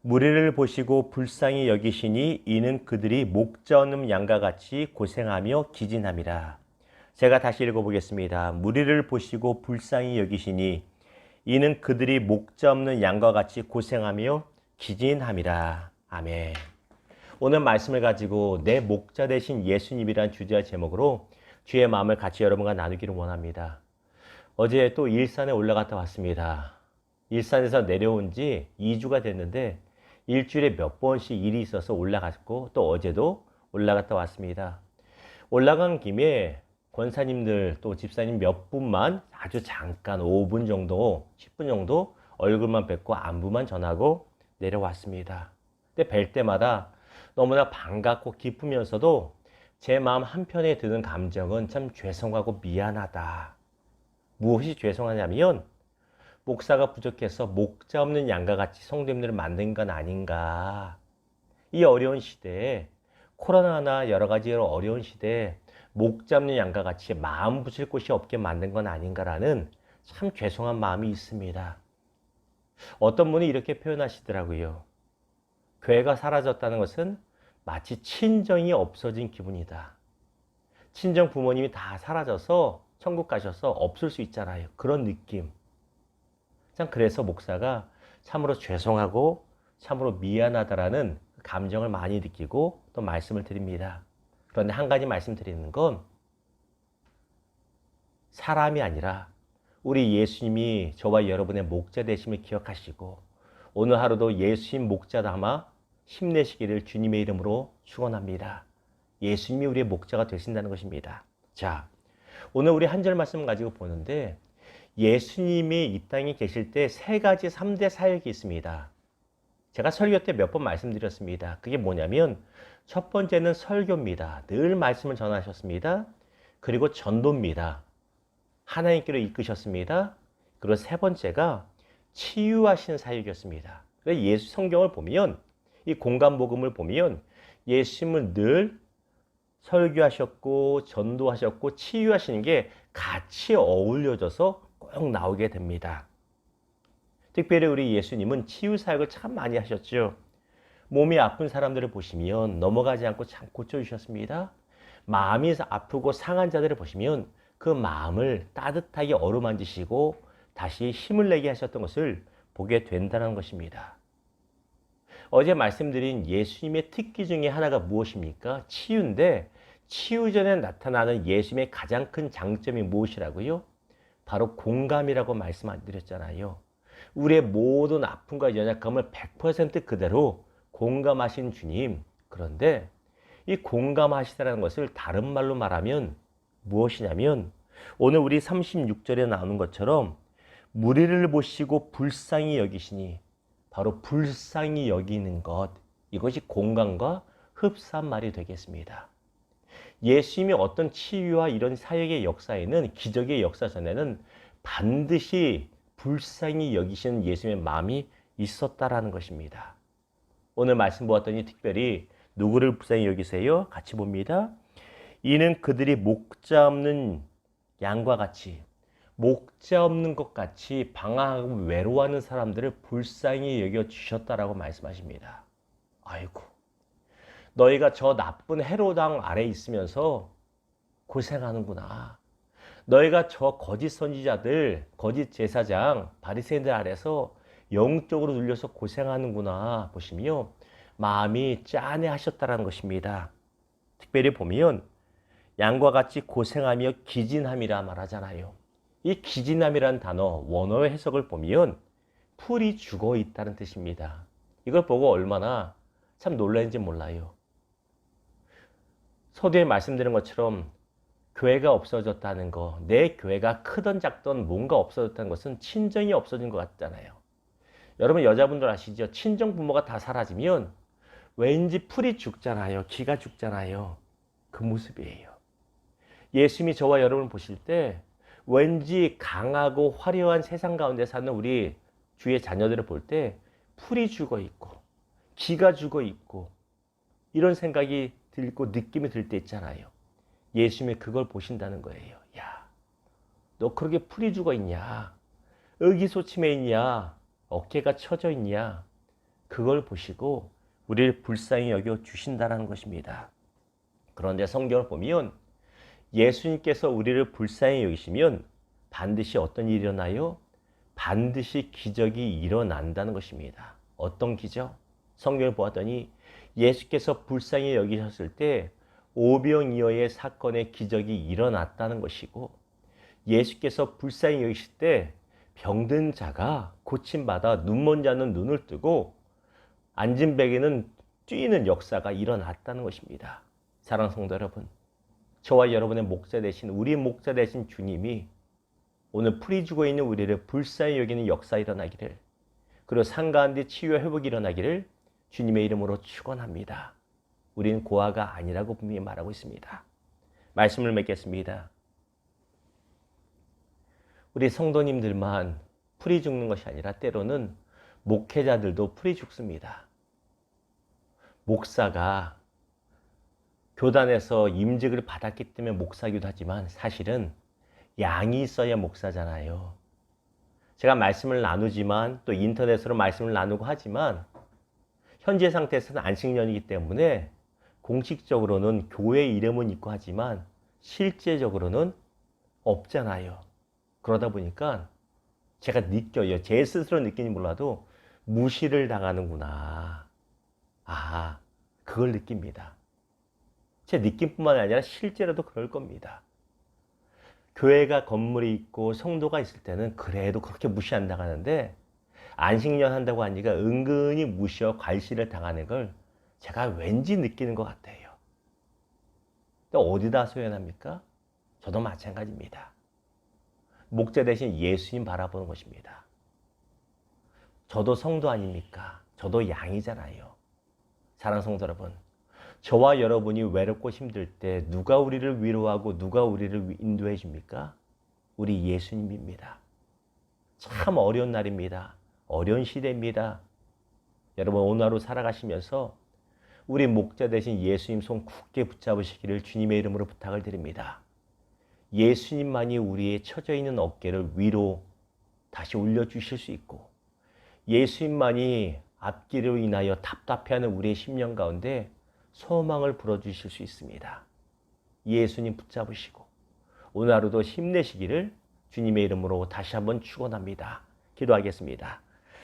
무리를 보시고 불쌍히 여기시니 이는 그들이 목자 없는 양과 같이 고생하며 기진함이라. 제가 다시 읽어보겠습니다. 무리를 보시고 불쌍히 여기시니 이는 그들이 목자 없는 양과 같이 고생하며 기진함이라. 아멘. 오늘 말씀을 가지고 내 목자 되신 예수님이란 주제와 제목으로 주의 마음을 같이 여러분과 나누기를 원합니다. 어제 또 일산에 올라갔다 왔습니다. 일산에서 내려온 지 2주가 됐는데 일주일에 몇 번씩 일이 있어서 올라갔고 또 어제도 올라갔다 왔습니다. 올라간 김에 권사님들 또 집사님 몇 분만 아주 잠깐 5분 정도 10분 정도 얼굴만 뵙고 안부만 전하고 내려왔습니다. 근데 뵐 때마다 너무나 반갑고 기쁘면서도 제 마음 한편에 드는 감정은 참 죄송하고 미안하다. 무엇이 죄송하냐면 목사가 부족해서 목자 없는 양과 같이 성도님들을 만든 건 아닌가. 이 어려운 시대에 코로나나 여러 가지 어려운 시대에 목자 없는 양과 같이 마음 붙일 곳이 없게 만든 건 아닌가라는 참 죄송한 마음이 있습니다. 어떤 분이 이렇게 표현하시더라고요. 교회가 사라졌다는 것은 마치 친정이 없어진 기분이다. 친정 부모님이 다 사라져서 천국 가셔서 없을 수 있잖아요. 그런 느낌. 참 그래서 목사가 참으로 죄송하고 참으로 미안하다라는 감정을 많이 느끼고 또 말씀을 드립니다. 그런데 한 가지 말씀드리는 건 사람이 아니라 우리 예수님이 저와 여러분의 목자 되심을 기억하시고 오늘 하루도 예수님 목자 담아 힘내시기를 주님의 이름으로 축원합니다. 예수님이 우리의 목자가 되신다는 것입니다. 자, 오늘 우리 한 절 말씀 가지고 보는데 예수님이 이 땅에 계실 때 세 가지 3대 사역이 있습니다. 제가 설교 때 몇 번 말씀드렸습니다. 그게 뭐냐면 첫 번째는 설교입니다. 늘 말씀을 전하셨습니다. 그리고 전도입니다. 하나님께로 이끄셨습니다. 그리고 세 번째가 치유하시는 사역이었습니다. 그래서 예수 성경을 보면 이 공간복음을 보면 예수님은 늘 설교하셨고 전도하셨고 치유하시는 게 같이 어울려져서 꼭 나오게 됩니다. 특별히 우리 예수님은 치유 사역을 참 많이 하셨죠. 몸이 아픈 사람들을 보시면 넘어가지 않고 참 고쳐주셨습니다. 마음이 아프고 상한 자들을 보시면 그 마음을 따뜻하게 어루만지시고 다시 힘을 내게 하셨던 것을 보게 된다는 것입니다. 어제 말씀드린 예수님의 특기 중에 하나가 무엇입니까? 치유인데 치유 전에 나타나는 예수님의 가장 큰 장점이 무엇이라고요? 바로 공감이라고 말씀드렸잖아요. 우리의 모든 아픔과 연약함을 100% 그대로 공감하신 주님. 그런데 이 공감하시다는 것을 다른 말로 말하면 무엇이냐면 오늘 우리 36절에 나오는 것처럼 무리를 보시고 불쌍히 여기시니 바로 불쌍히 여기는 것, 이것이 공감과 흡사한 말이 되겠습니다. 예수님이 어떤 치유와 이런 사역의 역사에는 기적의 역사 전에는 반드시 불쌍히 여기시는 예수님의 마음이 있었다라는 것입니다. 오늘 말씀 보았더니 특별히 누구를 불쌍히 여기세요? 같이 봅니다. 이는 그들이 목자 없는 양과 같이 목자 없는 것 같이 방황하고 외로워하는 사람들을 불쌍히 여겨주셨다라고 말씀하십니다. 아이고, 너희가 저 나쁜 헤롯 왕 아래 있으면서 고생하는구나. 너희가 저 거짓 선지자들, 거짓 제사장, 바리새인들 아래서 영적으로 눌려서 고생하는구나 보시며 마음이 짠해하셨다는 것입니다. 특별히 보면 양과 같이 고생하며 기진함이라 말하잖아요. 이 기진함이라는 단어 원어의 해석을 보면 풀이 죽어 있다는 뜻입니다. 이걸 보고 얼마나 참 놀랐는지 몰라요. 서두에 말씀드린 것처럼 교회가 없어졌다는 거, 내 교회가 크던 작던 뭔가 없어졌다는 것은 친정이 없어진 것 같잖아요. 여러분 여자분들 아시죠? 친정 부모가 다 사라지면 왠지 풀이 죽잖아요. 기가 죽잖아요. 그 모습이에요. 예수님이 저와 여러분을 보실 때 왠지 강하고 화려한 세상 가운데 사는 우리 주의 자녀들을 볼 때 풀이 죽어 있고 기가 죽어 있고 이런 생각이 들고 느낌이 들 때 있잖아요. 예수님이 그걸 보신다는 거예요. 야, 너 그렇게 풀이 죽어 있냐? 의기소침해 있냐? 어깨가 처져 있냐? 그걸 보시고 우리를 불쌍히 여겨 주신다는 것입니다. 그런데 성경을 보면 예수님께서 우리를 불쌍히 여기시면 반드시 어떤 일이 일어나요? 반드시 기적이 일어난다는 것입니다. 어떤 기적? 성경을 보았더니 예수께서 불쌍히 여기셨을 때 오병이어의 사건의 기적이 일어났다는 것이고, 예수께서 불쌍히 여기실 때 병든 자가 고침받아 눈먼 자는 눈을 뜨고 앉은 베개는 뛰는 역사가 일어났다는 것입니다. 사랑하는 성도 여러분, 저와 여러분의 목자 되신, 우리 목자 되신 주님이 오늘 풀이 죽어 있는 우리를 불쌍히 여기는 역사 일어나기를, 그리고 상 가운데 치유와 회복이 일어나기를 주님의 이름으로 축원합니다. 우리는 고아가 아니라고 분명히 말하고 있습니다. 말씀을 맺겠습니다. 우리 성도님들만 풀이 죽는 것이 아니라 때로는 목회자들도 풀이 죽습니다. 목사가 교단에서 임직을 받았기 때문에 목사기도 하지만 사실은 양이 있어야 목사잖아요. 제가 말씀을 나누지만 또 인터넷으로 말씀을 나누고 하지만 현재 상태에서는 안식년이기 때문에 공식적으로는 교회 이름은 있고 하지만 실제적으로는 없잖아요. 그러다 보니까 제가 느껴요. 제 스스로 느끼니 몰라도 무시를 당하는구나. 아, 그걸 느낍니다. 제 느낌뿐만 아니라 실제로도 그럴 겁니다. 교회가 건물이 있고 성도가 있을 때는 그래도 그렇게 무시 안 당하는데 안식년 한다고 하니까 은근히 무시와 괄시를 당하는 걸 제가 왠지 느끼는 것 같아요. 또 어디다 소연합니까? 저도 마찬가지입니다. 목자 대신 예수님 바라보는 것입니다. 저도 성도 아닙니까? 저도 양이잖아요. 사랑하는 성도 여러분, 저와 여러분이 외롭고 힘들 때 누가 우리를 위로하고 누가 우리를 인도해 줍니까? 우리 예수님입니다. 참 어려운 날입니다. 어려운 시대입니다. 여러분, 오늘 하루 살아가시면서 우리 목자 되신 예수님 손 굳게 붙잡으시기를 주님의 이름으로 부탁을 드립니다. 예수님만이 우리의 처져 있는 어깨를 위로 다시 올려주실 수 있고, 예수님만이 앞길로 인하여 답답해하는 우리의 심령 가운데 소망을 불어주실 수 있습니다. 예수님 붙잡으시고 오늘 하루도 힘내시기를 주님의 이름으로 다시 한번 축원합니다. 기도하겠습니다.